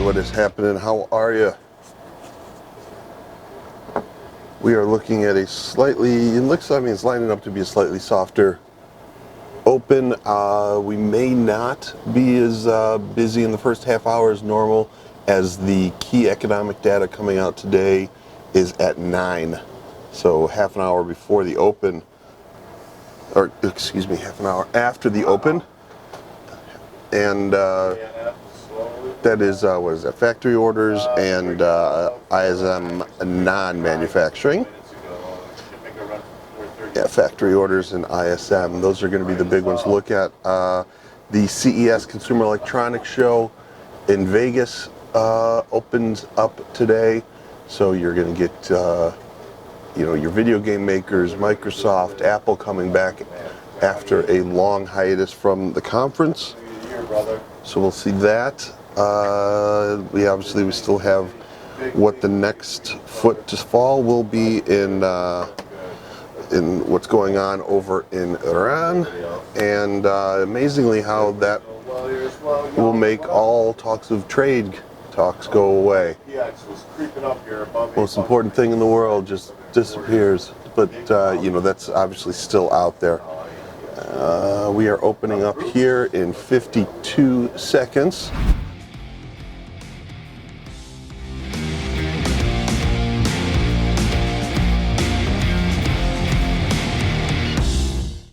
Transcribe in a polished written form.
what is happening? How are you? We are looking at a slightly, it looks, I mean, it's lining up to be a slightly softer open. We may not be as busy in the first half hour as normal, as the key economic data coming out today is at 9. So half an hour before the open, or excuse me, half an hour after the open. And that is, what is that, factory orders and ISM non-manufacturing. Yeah, factory orders and ISM, those are going to be the big ones to look at. The CES Consumer Electronics Show in Vegas opens up today, so you're going to get your video game makers, Microsoft, Apple coming back after a long hiatus from the conference. So we'll see that. We still have what the next foot to fall will be in what's going on over in Iran, and amazingly how that will make all talks of trade talks go away. Most important thing in the world just disappears, but that's obviously still out there. We are opening up here in 52 seconds.